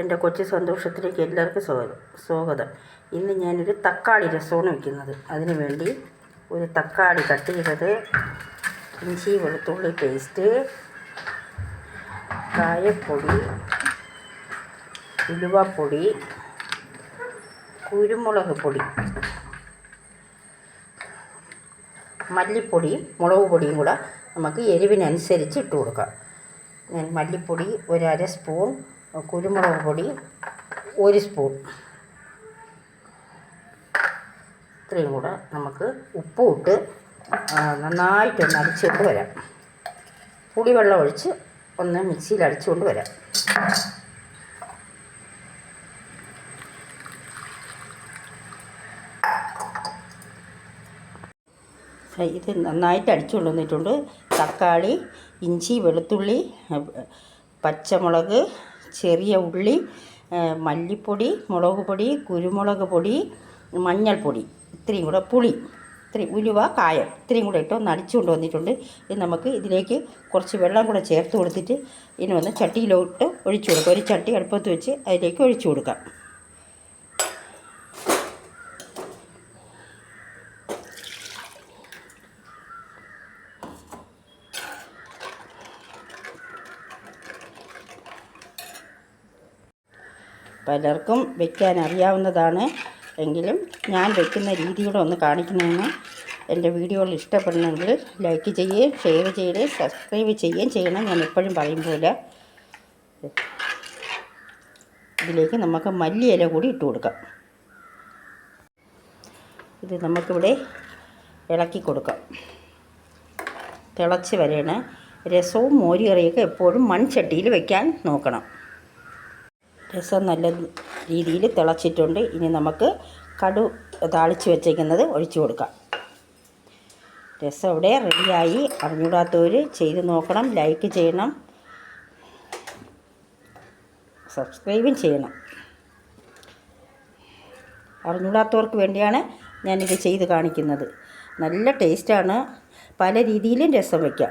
എൻ്റെ കൊച്ചു സന്തോഷത്തിലേക്ക് എല്ലാവർക്കും സ്വാഗതം. ഇന്ന് ഞാനൊരു തക്കാളി രസമാണ് വയ്ക്കുന്നത്. അതിന് വേണ്ടി ഒരു തക്കാളി കട്ട് ചെയ്തത്, ഇഞ്ചി വെളുത്തുള്ളി പേസ്റ്റ്, കായപ്പൊടി, ഉലുവപ്പൊടി, കുരുമുളക് പൊടി, മല്ലിപ്പൊടിയും മുളക് പൊടിയും കൂടെ നമുക്ക് എരിവിനനുസരിച്ച് ഇട്ട് കൊടുക്കാം. ഞാൻ മല്ലിപ്പൊടി ഒരു അര സ്പൂൺ, കുരുമുളക് പൊടി 1 സ്പൂൺ, ഇത്രയും കൂടെ നമുക്ക് ഉപ്പും ഇട്ട് നന്നായിട്ടൊന്ന് അടിച്ചുകൊണ്ട് വരാം. പുളിവെള്ളം ഒഴിച്ച് ഒന്ന് മിക്സിയിൽ അടിച്ചുകൊണ്ട് വരാം. ഇത് നന്നായിട്ട് അടിച്ചുകൊണ്ട് വന്നിട്ടുണ്ട്. തക്കാളി, ഇഞ്ചി, വെളുത്തുള്ളി, പച്ചമുളക്, ചെറിയ ഉള്ളി, മല്ലിപ്പൊടി, മുളക് പൊടി, കുരുമുളക് പൊടി, മഞ്ഞൾപ്പൊടി, ഇത്രയും കൂടെ, പുളി, ഇത്രയും, ഉലുവ, കായം, ഇത്രയും കൂടെ ഇട്ട് ഒന്ന് അടിച്ചുകൊണ്ട് വന്നിട്ടുണ്ട്. ഇത് നമുക്ക് ഇതിലേക്ക് കുറച്ച് വെള്ളം കൂടെ ചേർത്ത് കൊടുത്തിട്ട് ഇനി ഒന്ന് ചട്ടിയിലോട്ട് ഒഴിച്ചു കൊടുക്കാം. ഒരു ചട്ടി അടുപ്പത്ത് വെച്ച് അതിലേക്ക് ഒഴിച്ചു കൊടുക്കാം. പലർക്കും വയ്ക്കാൻ അറിയാവുന്നതാണ്, എങ്കിലും ഞാൻ വയ്ക്കുന്ന രീതിയുടെ ഒന്ന് കാണിക്കണമെന്ന്. എൻ്റെ വീഡിയോകൾ ഇഷ്ടപ്പെടണമെങ്കിൽ ലൈക്ക് ചെയ്യുകയും ഷെയർ ചെയ്യുകയും സബ്സ്ക്രൈബ് ചെയ്യുകയും ചെയ്യണം. ഞാൻ എപ്പോഴും പറയും പോലെ ഇതിലേക്ക് നമുക്ക് മല്ലിയില കൂടി ഇട്ട് കൊടുക്കാം. ഇത് നമുക്കിവിടെ ഇളക്കി കൊടുക്കാം. തിളച്ച് വരെയാണ്. രസവും മോരുകറിയൊക്കെ എപ്പോഴും മൺചട്ടിയിൽ വയ്ക്കാൻ നോക്കണം. രസം നല്ല രീതിയിൽ തിളച്ചിട്ടുണ്ട്. ഇനി നമുക്ക് കടു താളിച്ച് വെച്ചേക്കുന്നത് ഒഴിച്ചു കൊടുക്കാം. രസം ഇവിടെ റെഡിയായി. അറിഞ്ഞൂടാത്തവർ ചെയ്ത് നോക്കണം, ലൈക്ക് ചെയ്യണം, സബ്സ്ക്രൈബും ചെയ്യണം. അറിഞ്ഞൂടാത്തവർക്ക് വേണ്ടിയാണ് ഞാനിത് ചെയ്ത് കാണിക്കുന്നത്. നല്ല ടേസ്റ്റാണ്. പല രീതിയിലും രസം വയ്ക്കാം.